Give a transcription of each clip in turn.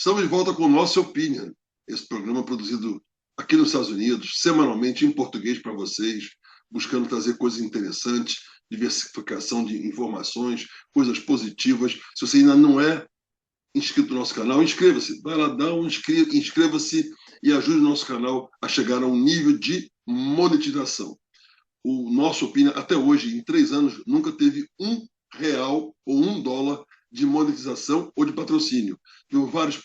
Estamos de volta com o Nossa Opinion, esse programa produzido aqui nos Estados Unidos, semanalmente em português para vocês, buscando trazer coisas interessantes, diversificação de informações, coisas positivas. Se você ainda não é inscrito no nosso canal, inscreva-se. Vai lá, inscreva-se e ajude o nosso canal a chegar a um nível de monetização. O Nosso Opinion, até hoje, em 3 anos, nunca teve R$1 ou $1 de monetização ou de patrocínio. Tivemos vários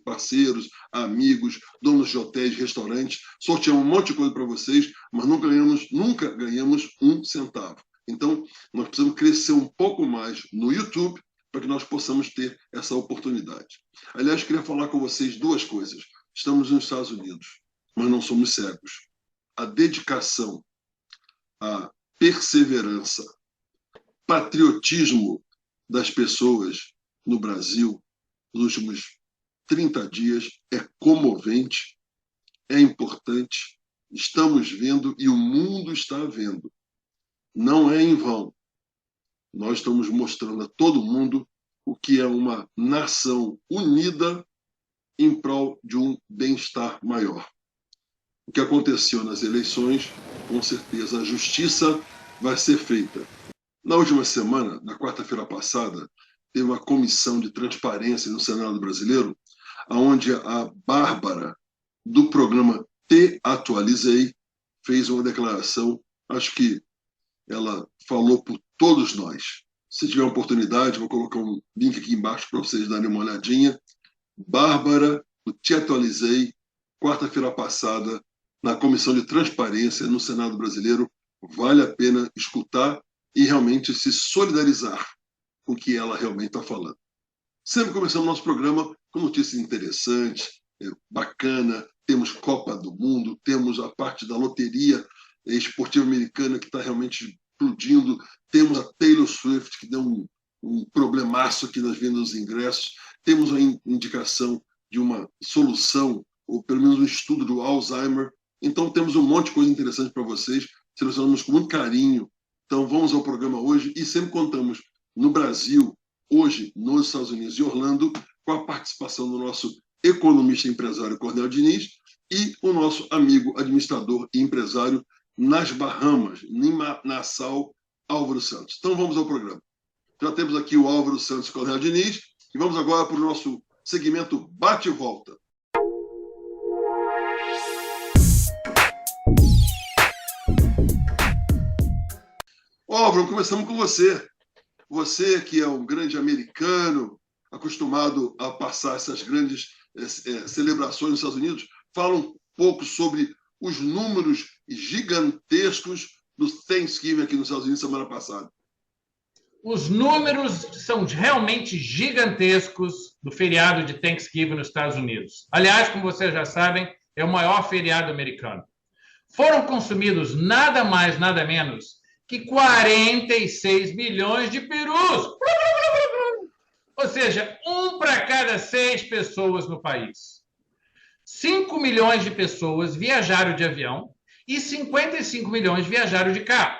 parceiros, amigos, donos de hotéis, restaurantes, sorteamos um monte de coisa para vocês, mas nunca ganhamos 1 centavo. Então, nós precisamos crescer um pouco mais no YouTube para que nós possamos ter essa oportunidade. Aliás, queria falar com vocês 2 coisas. Estamos nos Estados Unidos, mas não somos cegos. A dedicação, a perseverança, patriotismo das pessoas no Brasil nos últimos 30 dias é comovente, é importante, estamos vendo e o mundo está vendo. Não é em vão. Nós estamos mostrando a todo mundo o que é uma nação unida em prol de um bem-estar maior. O que aconteceu nas eleições, com certeza a justiça vai ser feita. Na última semana, na quarta-feira passada, teve uma comissão de transparência no Senado brasileiro, onde a Bárbara, do programa Te Atualizei, fez uma declaração, acho que ela falou por todos nós. Se tiver oportunidade, vou colocar um link aqui embaixo para vocês darem uma olhadinha. Bárbara, do Te Atualizei, quarta-feira passada, na Comissão de Transparência no Senado brasileiro. Vale a pena escutar e realmente se solidarizar com o que ela realmente está falando. Sempre começamos nosso programa com notícias interessantes, bacana. Temos Copa do Mundo, temos a parte da loteria esportiva americana que está realmente explodindo, temos a Taylor Swift, que deu um problemaço aqui nas vendas dos ingressos, temos a indicação de uma solução, ou pelo menos um estudo do Alzheimer. Então temos um monte de coisa interessante para vocês, selecionamos com muito carinho. Então vamos ao programa hoje e sempre contamos no Brasil, hoje nos Estados Unidos e Orlando, com a participação do nosso economista e empresário Cornélio Diniz e o nosso amigo administrador e empresário nas Bahamas, em Nassau, Álvaro Santos. Então vamos ao programa. Já temos aqui o Álvaro Santos e o Cornélio Diniz e vamos agora para o nosso segmento Bate e Volta. Álvaro, começamos com você. Você que é um grande americano, acostumado a passar essas grandes celebrações nos Estados Unidos, fala um pouco sobre os números gigantescos do Thanksgiving aqui nos Estados Unidos semana passada. Os números são realmente gigantescos do feriado de Thanksgiving nos Estados Unidos. Aliás, como vocês já sabem, é o maior feriado americano. Foram consumidos nada mais, nada menos que 46 milhões de perus. Ou seja, 1 para cada 6 pessoas no país. 5 milhões de pessoas viajaram de avião e 55 milhões viajaram de carro.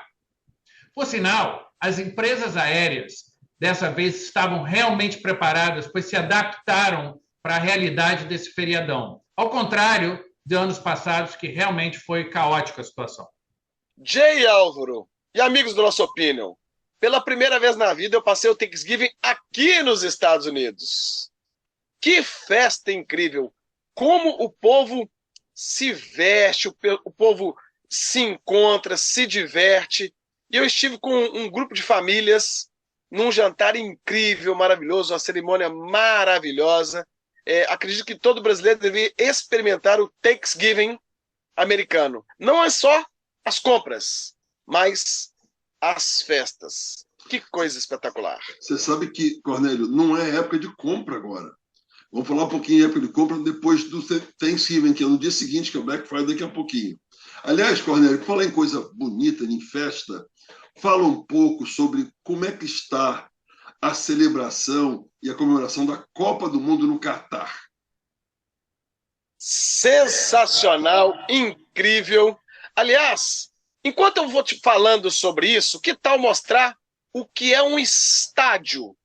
Por sinal, as empresas aéreas dessa vez estavam realmente preparadas, pois se adaptaram para a realidade desse feriadão. Ao contrário de anos passados, que realmente foi caótica a situação. Jay Álvaro e amigos do Nosso Opinion, pela primeira vez na vida eu passei o Thanksgiving aqui nos Estados Unidos. Que festa incrível! Como o povo se veste, o povo se encontra, se diverte. E eu estive com um grupo de famílias num jantar incrível, maravilhoso, uma cerimônia maravilhosa. Acredito que todo brasileiro deveria experimentar o Thanksgiving americano. Não é só as compras, mas as festas. Que coisa espetacular. Você sabe que, Cornélio, não é época de compra agora. Vamos falar um pouquinho de época de compra depois do Thanksgiving, que é no dia seguinte, que é o Black Friday, daqui a pouquinho. Aliás, Cornélio, por falar em coisa bonita, em festa, fala um pouco sobre como é que está a celebração e a comemoração da Copa do Mundo no Catar. Sensacional, incrível. Aliás, enquanto eu vou te falando sobre isso, que tal mostrar o que é um estádio?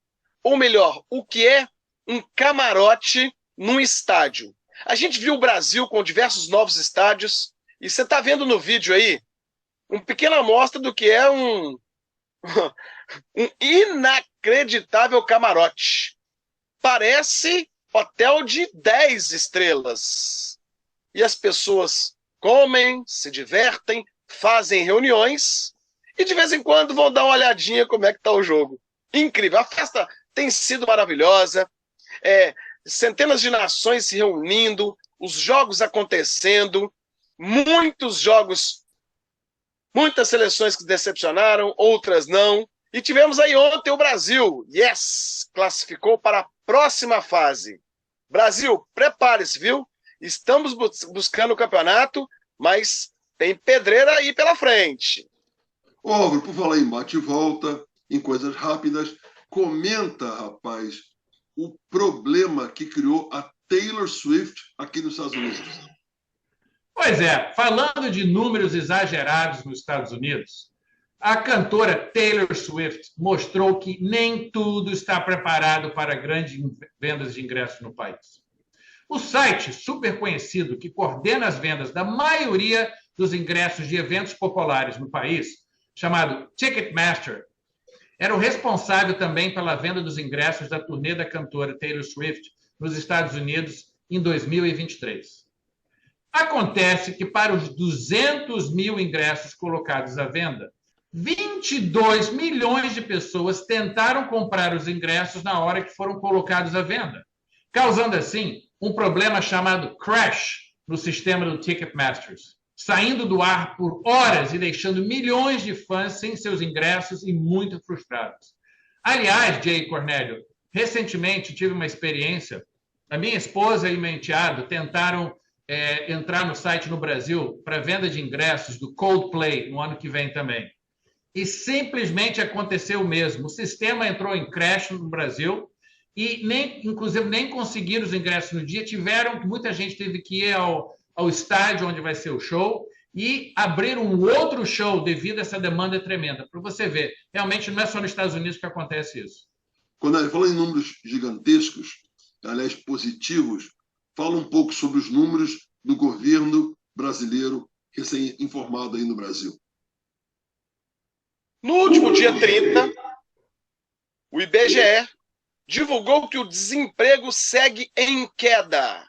Ou melhor, o que é um camarote num estádio. A gente viu o Brasil com diversos novos estádios, e você está vendo no vídeo aí uma pequena amostra do que é um inacreditável camarote. Parece hotel de 10 estrelas. E as pessoas comem, se divertem, fazem reuniões e de vez em quando vão dar uma olhadinha como é que está o jogo. Incrível. A festa tem sido maravilhosa. Centenas de nações se reunindo, os jogos acontecendo, muitos jogos, muitas seleções que decepcionaram, outras não. E tivemos aí ontem o Brasil. Yes! Classificou para a próxima fase. Brasil, prepare-se, viu? Estamos buscando o campeonato, mas tem pedreira aí pela frente. Álvaro, por falar em bate e volta, em coisas rápidas, comenta, rapaz, o problema que criou a Taylor Swift aqui nos Estados Unidos. Pois é, falando de números exagerados nos Estados Unidos, a cantora Taylor Swift mostrou que nem tudo está preparado para grandes vendas de ingressos no país. O site super conhecido que coordena as vendas da maioria dos ingressos de eventos populares no país, chamado Ticketmaster, era o responsável também pela venda dos ingressos da turnê da cantora Taylor Swift nos Estados Unidos em 2023. Acontece que para os 200 mil ingressos colocados à venda, 22 milhões de pessoas tentaram comprar os ingressos na hora que foram colocados à venda, causando assim um problema chamado crash no sistema do Ticketmasters, saindo do ar por horas e deixando milhões de fãs sem seus ingressos e muito frustrados. Aliás, Jay e Cornélio, recentemente tive uma experiência. A minha esposa e meu enteado tentaram entrar no site no Brasil para venda de ingressos do Coldplay no ano que vem também. E simplesmente aconteceu o mesmo. O sistema entrou em crash no Brasil e inclusive nem conseguiram os ingressos no dia. Muita gente teve que ir ao estádio onde vai ser o show e abrir um outro show devido a essa demanda tremenda. Para você ver, realmente não é só nos Estados Unidos que acontece isso. Quando ele fala em números gigantescos, aliás, positivos, fala um pouco sobre os números do governo brasileiro recém-informado aí no Brasil. No último dia 30, o IBGE divulgou que o desemprego segue em queda.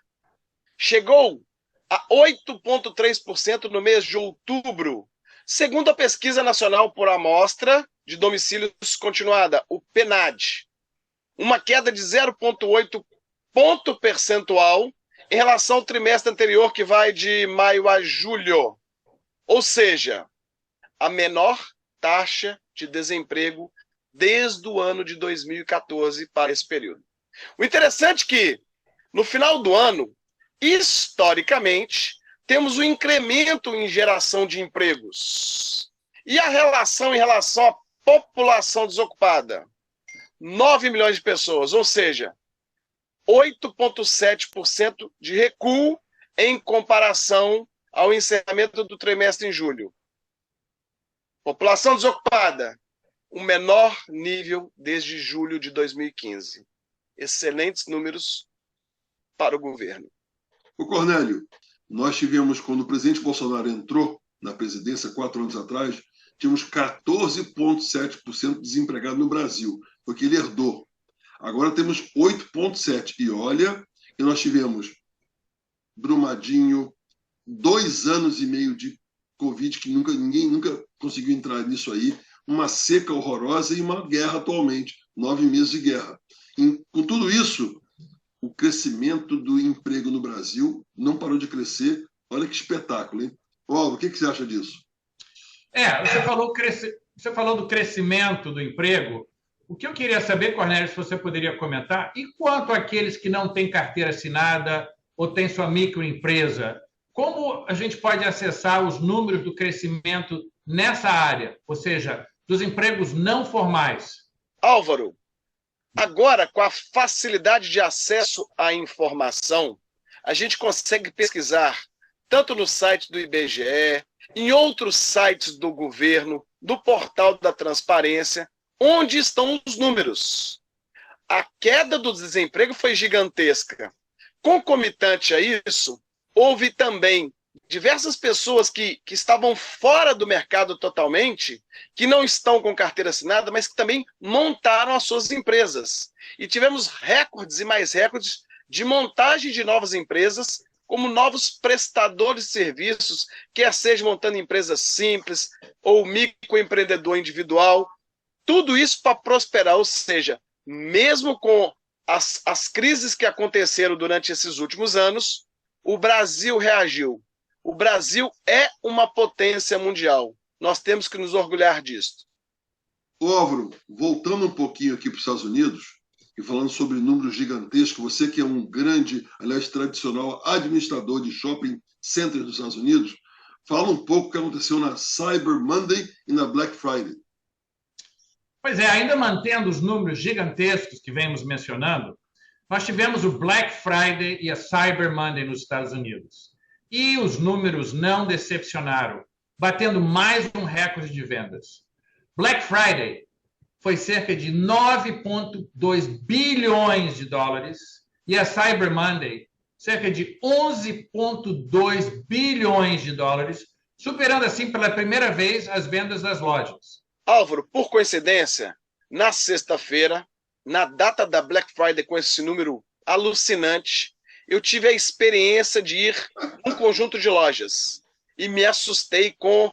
Chegou a 8,3% no mês de outubro, segundo a Pesquisa Nacional por Amostra de Domicílios Continuada, o PNAD. Uma queda de 0,8 ponto percentual em relação ao trimestre anterior, que vai de maio a julho. Ou seja, a menor taxa de desemprego desde o ano de 2014 para esse período. O interessante é que, no final do ano, historicamente, temos um incremento em geração de empregos. E a relação em relação à população desocupada? 9 milhões de pessoas, ou seja, 8,7% de recuo em comparação ao encerramento do trimestre em julho. População desocupada, o menor nível desde julho de 2015. Excelentes números para o governo. O Cornélio, nós tivemos, quando o presidente Bolsonaro entrou na presidência 4 anos atrás, tínhamos 14,7% desempregado no Brasil, porque ele herdou. Agora temos 8,7%. E olha que nós tivemos Brumadinho, 2 anos e meio de Covid, que ninguém nunca conseguiu entrar nisso aí, uma seca horrorosa e uma guerra atualmente, 9 meses de guerra. Com tudo isso, o crescimento do emprego no Brasil não parou de crescer. Olha que espetáculo, hein? Olavo, o que você acha disso? Você falou do crescimento do emprego. O que eu queria saber, Cornélio, se você poderia comentar, e quanto àqueles que não têm carteira assinada ou têm sua microempresa, como a gente pode acessar os números do crescimento nessa área, ou seja, dos empregos não formais? Álvaro, agora, com a facilidade de acesso à informação, a gente consegue pesquisar tanto no site do IBGE, em outros sites do governo, do portal da transparência, onde estão os números. A queda do desemprego foi gigantesca. Concomitante a isso, houve também diversas pessoas que estavam fora do mercado totalmente, que não estão com carteira assinada, mas que também montaram as suas empresas. E tivemos recordes e mais recordes de montagem de novas empresas, como novos prestadores de serviços, quer seja montando empresas simples ou microempreendedor individual. Tudo isso para prosperar, ou seja, mesmo com as crises que aconteceram durante esses últimos anos, o Brasil reagiu. O Brasil é uma potência mundial. Nós temos que nos orgulhar disso. Ô, Álvaro, voltando um pouquinho aqui para os Estados Unidos e falando sobre números gigantescos, você que é um grande, aliás, tradicional administrador de shopping centers dos Estados Unidos, fala um pouco o que aconteceu na Cyber Monday e na Black Friday. Pois é, ainda mantendo os números gigantescos que vemos mencionando, nós tivemos o Black Friday e a Cyber Monday nos Estados Unidos. E os números não decepcionaram, batendo mais um recorde de vendas. Black Friday foi cerca de 9,2 bilhões de dólares e a Cyber Monday cerca de 11,2 bilhões de dólares, superando assim pela primeira vez as vendas das lojas. Álvaro, por coincidência, na sexta-feira, na data da Black Friday, com esse número alucinante, eu tive a experiência de ir num conjunto de lojas e me assustei com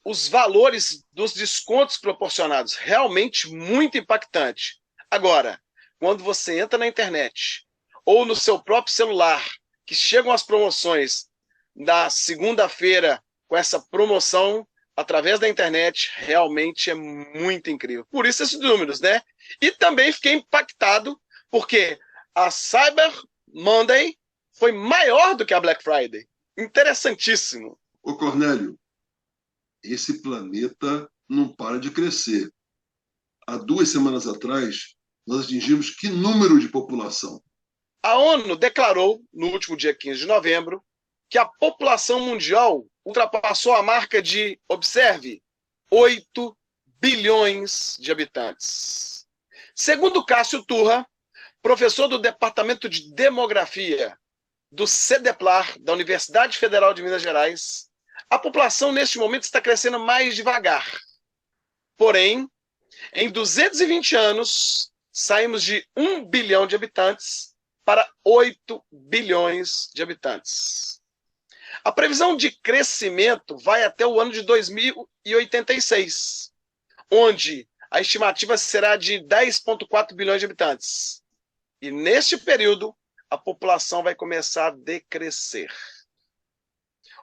os valores dos descontos proporcionados. Realmente muito impactante. Agora, quando você entra na internet ou no seu próprio celular, que chegam as promoções da segunda-feira com essa promoção através da internet, realmente é muito incrível. Por isso esses números, né? E também fiquei impactado porque a Cyber Monday foi maior do que a Black Friday. Interessantíssimo. Ô, Cornélio, esse planeta não para de crescer. Há 2 semanas atrás, nós atingimos que número de população? A ONU declarou, no último dia 15 de novembro, que a população mundial ultrapassou a marca de, observe, 8 bilhões de habitantes. Segundo Cássio Turra, professor do Departamento de Demografia do CEDEPLAR, da Universidade Federal de Minas Gerais, a população neste momento está crescendo mais devagar. Porém, em 220 anos, saímos de 1 bilhão de habitantes para 8 bilhões de habitantes. A previsão de crescimento vai até o ano de 2086, onde a estimativa será de 10,4 bilhões de habitantes. E neste período, a população vai começar a decrescer.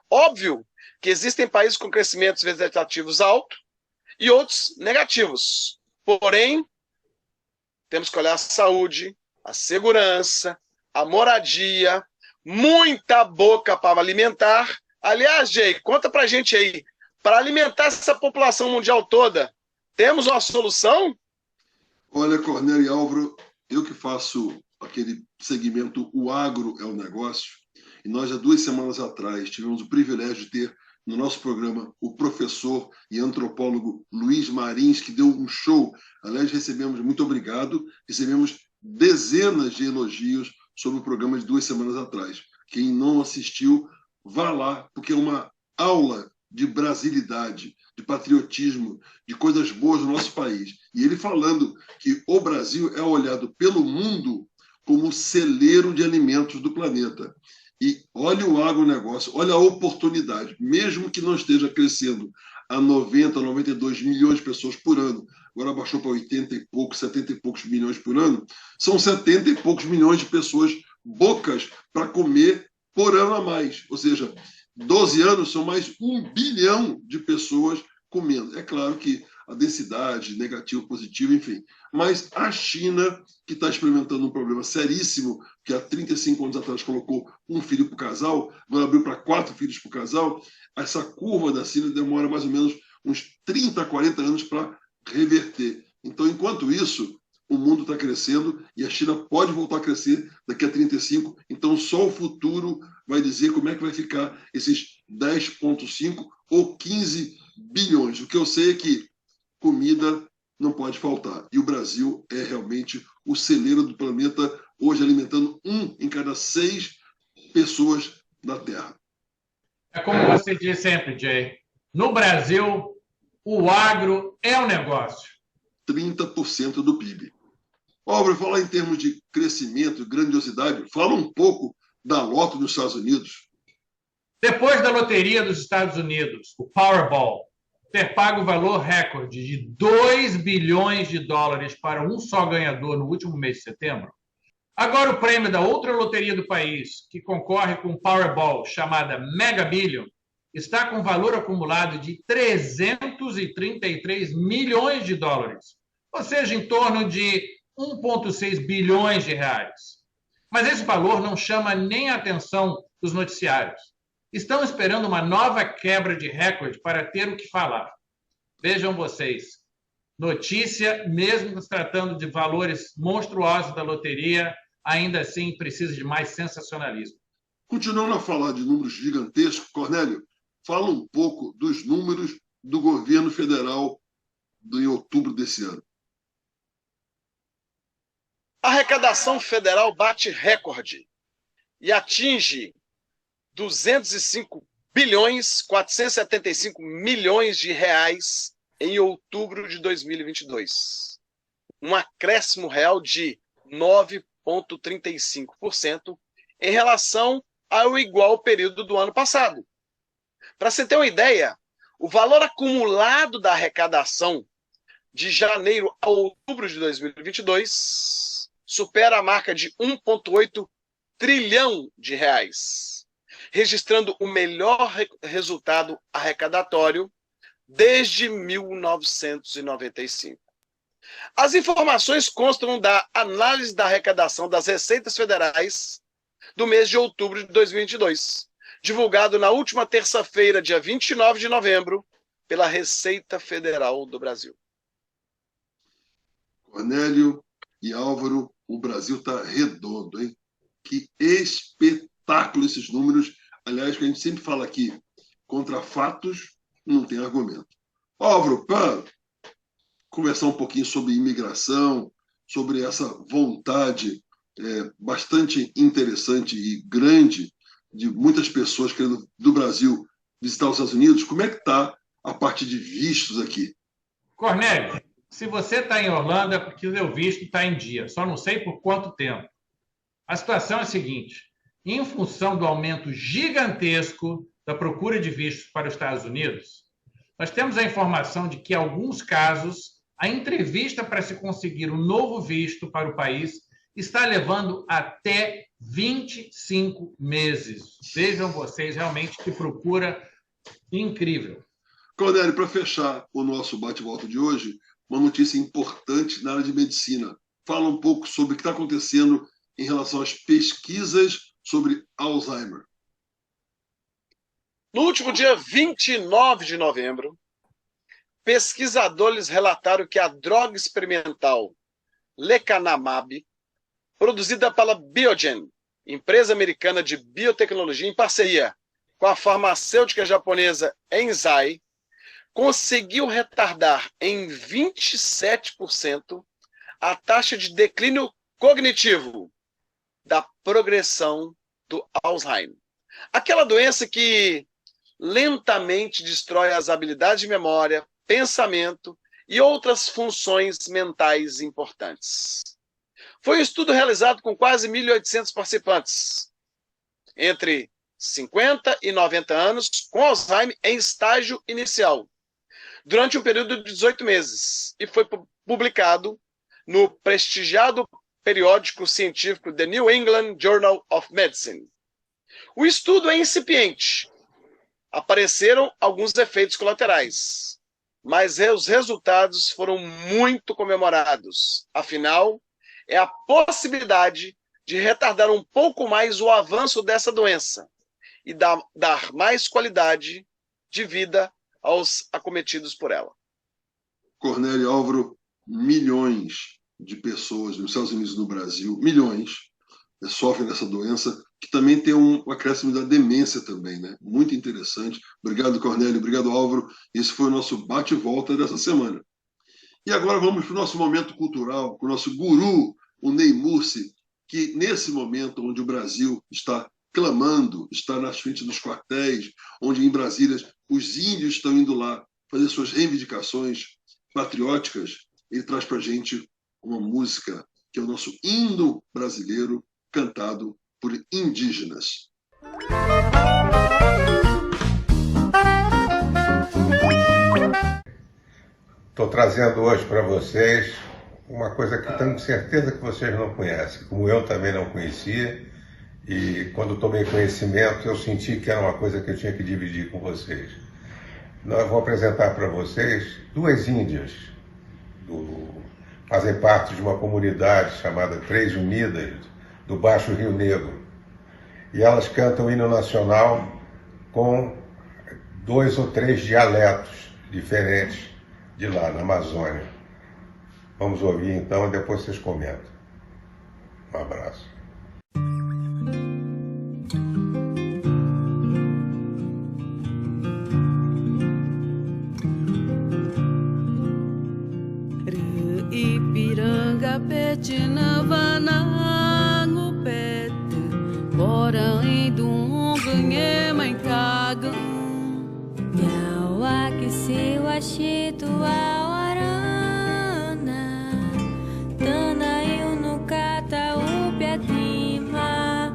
Óbvio que existem países com crescimentos vegetativos altos e outros negativos. Porém, temos que olhar a saúde, a segurança, a moradia, muita boca para alimentar. Aliás, Jay, conta pra gente aí, para alimentar essa população mundial toda, temos uma solução? Olha, Cornélio e Álvaro, eu que faço aquele segmento O Agro é o Negócio, e nós, há 2 semanas atrás, tivemos o privilégio de ter no nosso programa o professor e antropólogo Luiz Marins, que deu um show. Aliás, muito obrigado, recebemos dezenas de elogios sobre o programa de 2 semanas atrás. Quem não assistiu, vá lá, porque é uma aula de brasilidade, de patriotismo, de coisas boas do nosso país. E ele falando que o Brasil é olhado pelo mundo como o celeiro de alimentos do planeta. E olha o agronegócio, olha a oportunidade, mesmo que não esteja crescendo a 90, 92 milhões de pessoas por ano, agora baixou para 80 e poucos, 70 e poucos milhões por ano, são 70 e poucos milhões de pessoas bocas para comer por ano a mais. Ou seja, 12 anos são mais 1 bilhão de pessoas comendo. É claro que a densidade, negativo, positivo, enfim. Mas a China, que está experimentando um problema seríssimo, que há 35 anos atrás colocou 1 filho por casal, agora abriu para 4 filhos por casal, essa curva da China demora mais ou menos uns 30, 40 anos para reverter. Então, enquanto isso, o mundo está crescendo e a China pode voltar a crescer daqui a 35. Então, só o futuro vai dizer como é que vai ficar esses 10,5 ou 15 bilhões. O que eu sei é que comida não pode faltar. E o Brasil é realmente o celeiro do planeta, hoje alimentando 1 em cada 6 pessoas na Terra. É como você diz sempre, Jay. No Brasil, o agro é um negócio. 30% do PIB. Álvaro, falar em termos de crescimento e grandiosidade, fala um pouco da loto nos Estados Unidos. Depois da loteria dos Estados Unidos, o Powerball, ter pago o valor recorde de 2 bilhões de dólares para um só ganhador no último mês de setembro, agora o prêmio da outra loteria do país, que concorre com o Powerball, chamada Mega Billion, está com valor acumulado de 333 milhões de dólares, ou seja, em torno de 1,6 bilhões de reais. Mas esse valor não chama nem a atenção dos noticiários. Estão esperando uma nova quebra de recorde para ter o que falar. Vejam vocês, notícia, mesmo se tratando de valores monstruosos da loteria, ainda assim precisa de mais sensacionalismo. Continuando a falar de números gigantescos, Cornélio, fala um pouco dos números do governo federal em outubro desse ano. A arrecadação federal bate recorde e atinge 205 bilhões 475 milhões de reais em outubro de 2022. Um acréscimo real de 9,35% em relação ao igual período do ano passado. Para você ter uma ideia, o valor acumulado da arrecadação de janeiro a outubro de 2022 supera a marca de 1,8 trilhão de reais, registrando o melhor resultado arrecadatório desde 1995. As informações constam da análise da arrecadação das receitas federais do mês de outubro de 2022, divulgado na última terça-feira, dia 29 de novembro, pela Receita Federal do Brasil. Cornélio e Álvaro, o Brasil está redondo, hein? Que espetáculo esses números. Aliás, que a gente sempre fala aqui, contra fatos não tem argumento. Álvaro, para conversar um pouquinho sobre imigração, sobre essa vontade bastante interessante e grande de muitas pessoas querendo do Brasil visitar os Estados Unidos, como é que está a parte de vistos aqui? Cornélio, se você está em Orlando é porque o seu visto está em dia, só não sei por quanto tempo. A situação é a seguinte, em função do aumento gigantesco da procura de vistos para os Estados Unidos, nós temos a informação de que, em alguns casos, a entrevista para se conseguir um novo visto para o país está levando até 25 meses. Vejam vocês, realmente, que procura incrível. Cornélio, para fechar o nosso bate-volta de hoje, uma notícia importante na área de medicina. Fala um pouco sobre o que está acontecendo em relação às pesquisas sobre Alzheimer. No último dia 29 de novembro, pesquisadores relataram que a droga experimental lecanemab, produzida pela Biogen, empresa americana de biotecnologia em parceria com a farmacêutica japonesa Eisai, conseguiu retardar em 27% a taxa de declínio cognitivo da progressão do Alzheimer. Aquela doença que lentamente destrói as habilidades de memória, pensamento e outras funções mentais importantes. Foi um estudo realizado com quase 1.800 participantes, entre 50 e 90 anos, com Alzheimer em estágio inicial, durante um período de 18 meses, e foi publicado no prestigiado periódico científico The New England Journal of Medicine. O estudo é incipiente. Apareceram alguns efeitos colaterais, mas os resultados foram muito comemorados. Afinal, é a possibilidade de retardar um pouco mais o avanço dessa doença e dar mais qualidade de vida aos acometidos por ela. Cornélio, Álvaro, milhões de pessoas nos Estados Unidos e no Brasil, milhões, sofrem dessa doença, que também tem um acréscimo da demência também, né? Muito interessante. Obrigado, Cornélio. Obrigado, Álvaro. Esse foi o nosso bate-volta dessa semana. E agora vamos para o nosso momento cultural, com o nosso guru, o Ney Mursi, que nesse momento onde o Brasil está clamando, está nas frentes dos quartéis, onde em Brasília os índios estão indo lá fazer suas reivindicações patrióticas, ele traz para a gente uma música que é o nosso hino brasileiro, cantado por indígenas. Estou trazendo hoje para vocês uma coisa que tenho certeza que vocês não conhecem, como eu também não conhecia, e quando tomei conhecimento eu senti que era uma coisa que eu tinha que dividir com vocês. Eu vou apresentar para vocês duas índias, fazem parte de uma comunidade chamada Três Unidas, do Baixo Rio Negro, e elas cantam o hino nacional com 2 ou 3 dialetos diferentes de lá, na Amazônia. Vamos ouvir então e depois vocês comentam. Um abraço. Ipiranga petina vanango pete Porém do ganhe mãe caga Nyawa que se washito awarana Tana eu no kata upiatima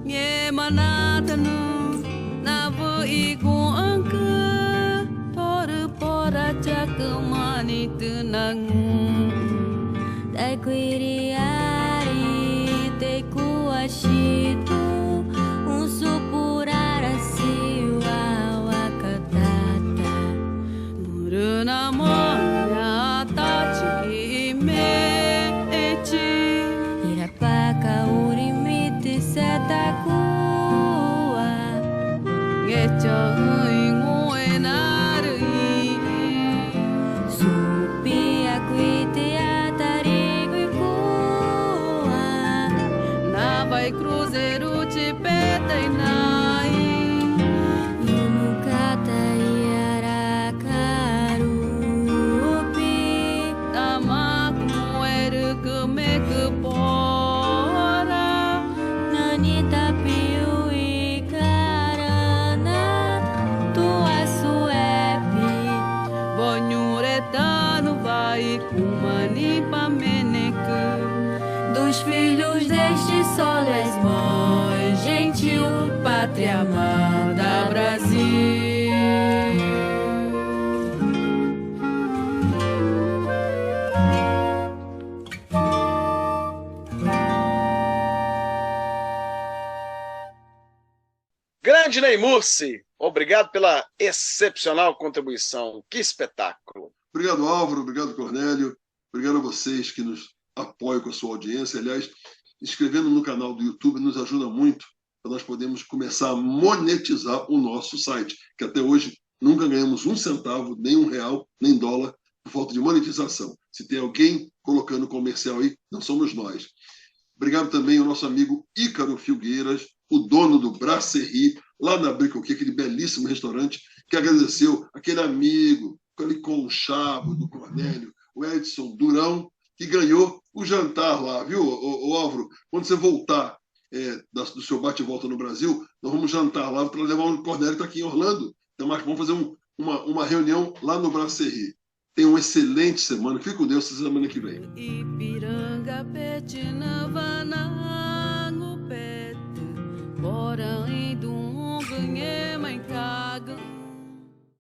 Nye manata no Navo igu anka Pora chakamani tunangu Dai quiriari te kuashito un supurara siwa wakatata Muruna moya tachi imechi Irapaka urimiti setakua Ngecho inguenari Supi akuiti Vai cruzeiro te peta e nai Eu nunca taiara carupi Tama como era que me que pora Nanita piu e carana Tua suepi Bonhuretano vai kumani pa meneque Dos filhos deste sol és mãe, gentil, pátria amada, Brasil. Grande Ney Mursi, obrigado pela excepcional contribuição. Que espetáculo. Obrigado, Álvaro. Obrigado, Cornélio. Obrigado a vocês que nos apoiam com a sua audiência. Aliás, inscrevendo no canal do YouTube nos ajuda muito para nós podermos começar a monetizar o nosso site, que até hoje nunca ganhamos um centavo, nem R$1, nem dólar, por falta de monetização. Se tem alguém colocando comercial aí, não somos nós. Obrigado também ao nosso amigo Ícaro Filgueiras, o dono do Brasserie, lá na Bricoquet, aquele belíssimo restaurante, que agradeceu aquele amigo, aquele conchavo do Cornélio, o Edson Durão, que ganhou o jantar lá, viu, o Álvaro? Quando você voltar do seu bate-volta no Brasil, nós vamos jantar lá para levar o Cornélio, que está aqui em Orlando. Então, vamos fazer uma reunião lá no Brasserie. Tenha uma excelente semana. Fique com Deus, essa semana que vem.